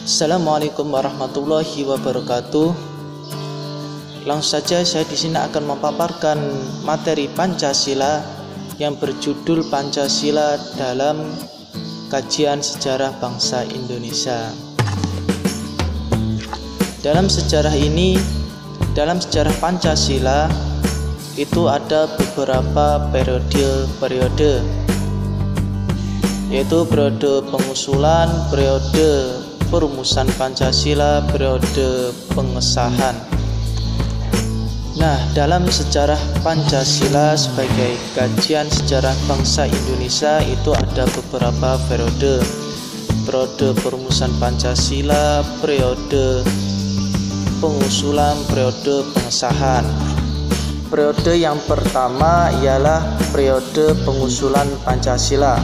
Assalamualaikum warahmatullahi wabarakatuh. Langsung saja saya di sini akan memaparkan materi Pancasila yang berjudul Pancasila dalam kajian sejarah bangsa Indonesia. Dalam sejarah sejarah Pancasila itu ada beberapa periode, yaitu periode pengusulan, periode perumusan Pancasila, periode pengesahan. Nah, dalam sejarah Pancasila sebagai kajian sejarah bangsa Indonesia itu ada beberapa periode. Periode perumusan Pancasila, periode pengusulan, periode pengesahan. Periode yang pertama ialah periode pengusulan Pancasila.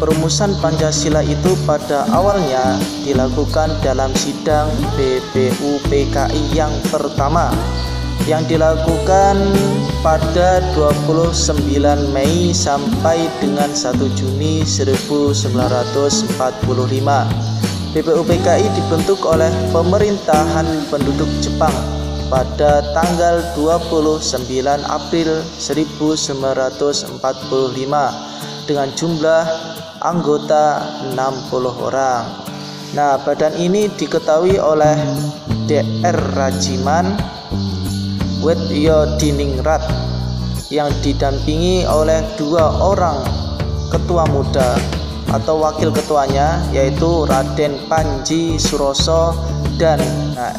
Perumusan Pancasila itu pada awalnya dilakukan dalam sidang BPUPKI yang pertama yang dilakukan pada 29 Mei sampai dengan 1 Juni 1945. BPUPKI dibentuk oleh pemerintahan penduduk Jepang pada tanggal 29 April 1945 dengan jumlah anggota 60 orang. Nah, badan ini diketahui oleh Dr. Rajiman Wedyodiningrat yang didampingi oleh 2 orang ketua muda atau wakil ketuanya, yaitu Raden Panji Suroso dan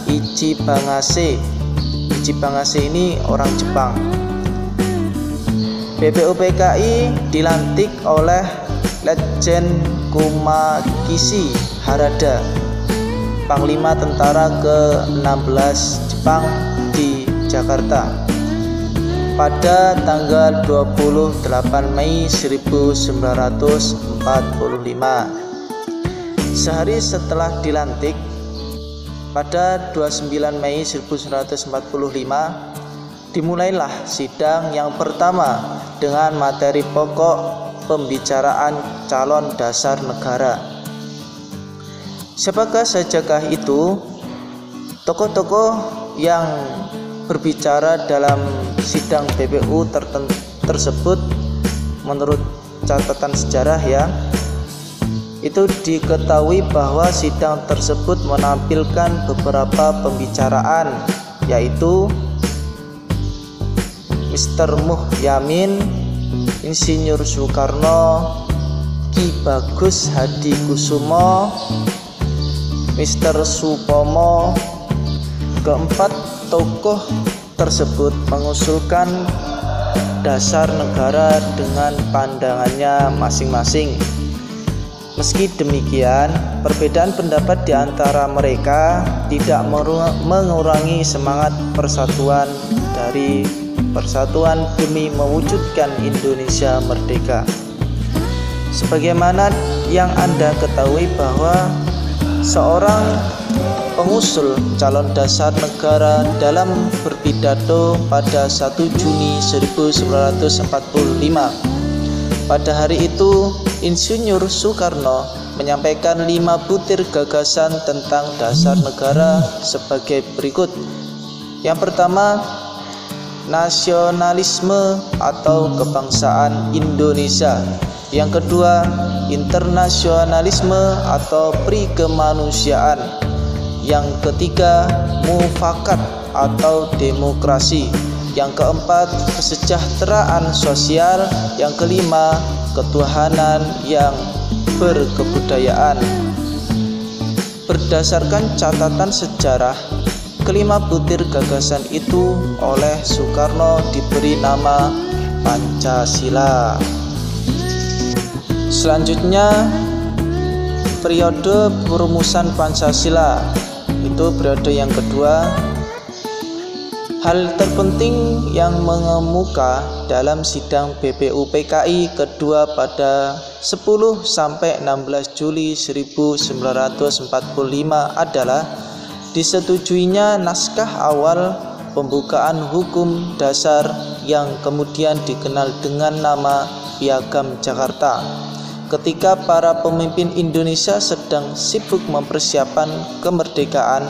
Ichi Bangase. Ichi Bangase ini orang Jepang. BPUPKI dilantik oleh Letjen Kumagishi Harada, Panglima Tentara ke-16 Jepang di Jakarta pada tanggal 28 Mei 1945. Sehari setelah dilantik pada 29 Mei 1945 dimulailah sidang yang pertama dengan materi pokok pembicaraan calon dasar negara. Siapakah sajakah itu? Tokoh-tokoh yang berbicara dalam sidang BPU tersebut menurut catatan sejarah itu diketahui bahwa sidang tersebut menampilkan beberapa pembicaraan, yaitu Mr. Muhyamin, Insinyur Soekarno, Ki Bagus Hadikusumo, Mr. Supomo. Keempat tokoh tersebut mengusulkan dasar negara dengan pandangannya masing-masing. Meski demikian, perbedaan pendapat di antara mereka tidak mengurangi semangat persatuan demi mewujudkan Indonesia merdeka. Sebagaimana yang Anda ketahui bahwa seorang pengusul calon dasar negara dalam berpidato pada 1 Juni 1945. Pada hari itu, Insinyur Soekarno menyampaikan 5 butir gagasan tentang dasar negara sebagai berikut. Yang pertama, nasionalisme atau kebangsaan Indonesia. Yang kedua, internasionalisme atau perikemanusiaan. Yang ketiga, mufakat atau demokrasi. Yang keempat, kesejahteraan sosial. Yang kelima, ketuhanan yang berkebudayaan. Berdasarkan catatan sejarah, kelima butir gagasan itu oleh Soekarno diberi nama Pancasila. Selanjutnya, periode perumusan Pancasila, itu periode yang kedua. Hal terpenting yang mengemuka dalam sidang BPUPKI kedua pada 10 sampai 16 Juli 1945 adalah disetujuinya naskah awal pembukaan hukum dasar yang kemudian dikenal dengan nama Piagam Jakarta. ketika para pemimpin Indonesia sedang sibuk mempersiapkan kemerdekaan,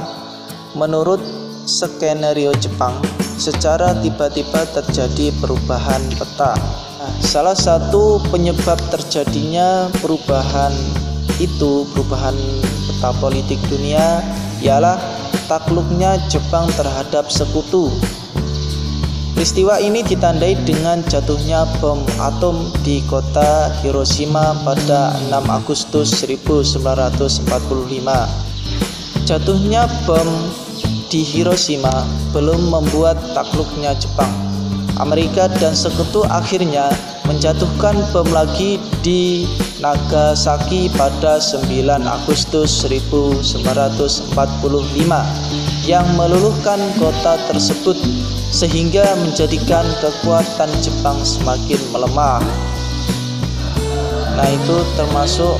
menurut skenario Jepang, secara tiba-tiba terjadi perubahan peta. Salah satu penyebab terjadinya perubahan peta politik dunia ialah takluknya Jepang terhadap sekutu. Peristiwa ini ditandai dengan jatuhnya bom atom di kota Hiroshima pada 6 Agustus 1945. Jatuhnya bom di Hiroshima belum membuat takluknya Jepang. Amerika dan sekutu akhirnya menjatuhkan bom lagi di Nagasaki pada 9 Agustus 1945 yang meluluhkan kota tersebut, sehingga menjadikan kekuatan Jepang semakin melemah. Nah, itu termasuk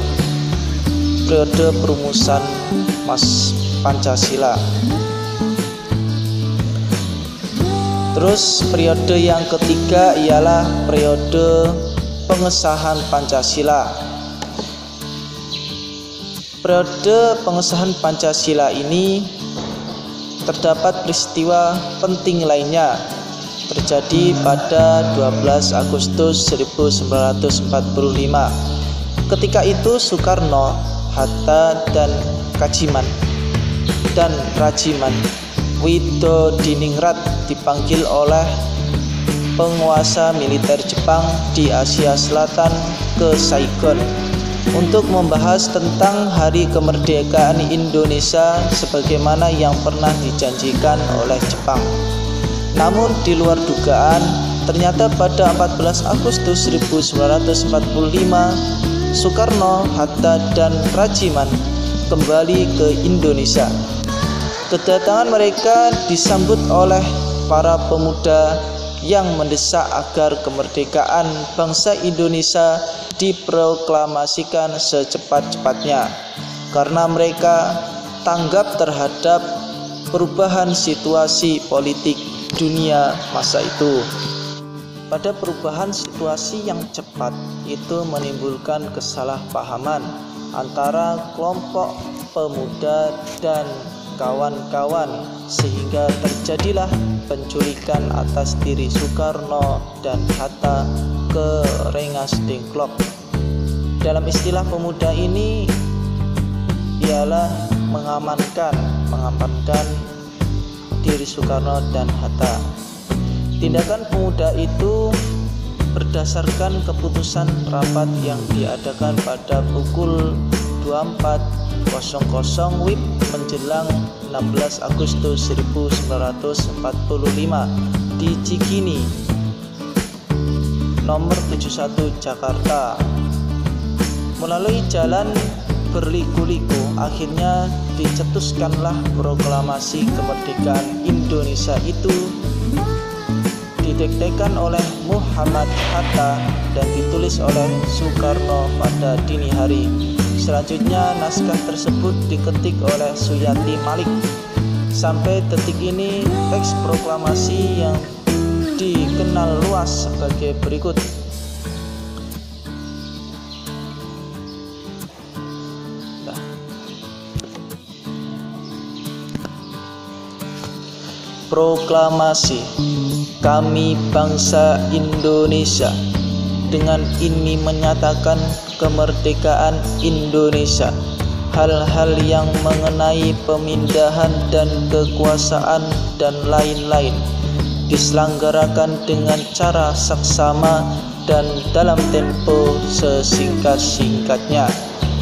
periode perumusan Pancasila. Terus periode yang ketiga ialah periode pengesahan Pancasila. Periode pengesahan Pancasila ini terdapat peristiwa penting lainnya terjadi pada 12 Agustus 1945. Ketika itu Soekarno, Hatta, dan Rajiman Widodiningrat dipanggil oleh penguasa militer Jepang di Asia Selatan ke Saigon untuk membahas tentang hari kemerdekaan Indonesia sebagaimana yang pernah dijanjikan oleh Jepang. Namun di luar dugaan, ternyata pada 14 Agustus 1945 Soekarno, Hatta, dan Rajiman kembali ke Indonesia. Kedatangan mereka disambut oleh para pemuda yang mendesak agar kemerdekaan bangsa Indonesia diproklamasikan secepat-cepatnya, karena mereka tanggap terhadap perubahan situasi politik dunia masa itu. Pada perubahan situasi yang cepat itu menimbulkan kesalahpahaman antara kelompok pemuda dan kawan-kawan, sehingga terjadilah penculikan atas diri Soekarno dan Hatta ke Rengas Dengklok. Dalam istilah pemuda ini ialah mengamankan diri Soekarno dan Hatta. Tindakan pemuda itu berdasarkan keputusan rapat yang diadakan pada pukul 24.00 WIB menjelang 16 Agustus 1945 di Cikini, nomor 71 Jakarta. Melalui jalan berliku-liku, akhirnya dicetuskanlah proklamasi kemerdekaan Indonesia itu, didektekan oleh Muhammad Hatta dan ditulis oleh Soekarno pada dini hari. Selanjutnya naskah tersebut diketik oleh Suyati Malik. Sampai detik ini teks proklamasi yang dikenal luas sebagai berikut. Proklamasi. Kami bangsa Indonesia dengan ini menyatakan kemerdekaan Indonesia. Hal-hal yang mengenai pemindahan dan kekuasaan dan lain-lain diselenggarakan dengan cara saksama dan dalam tempo sesingkat-singkatnya.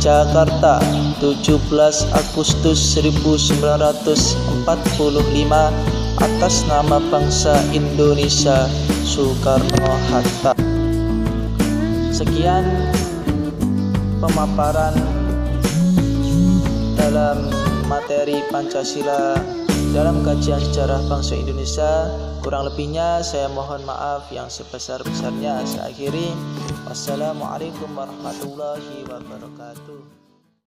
Jakarta, 17 Agustus 1945, atas nama bangsa Indonesia, Soekarno-Hatta. Sekian pemaparan dalam materi Pancasila dalam kajian sejarah bangsa Indonesia. Kurang lebihnya saya mohon maaf yang sebesar-besarnya. Saya akhiri. Wassalamualaikum warahmatullahi wabarakatuh.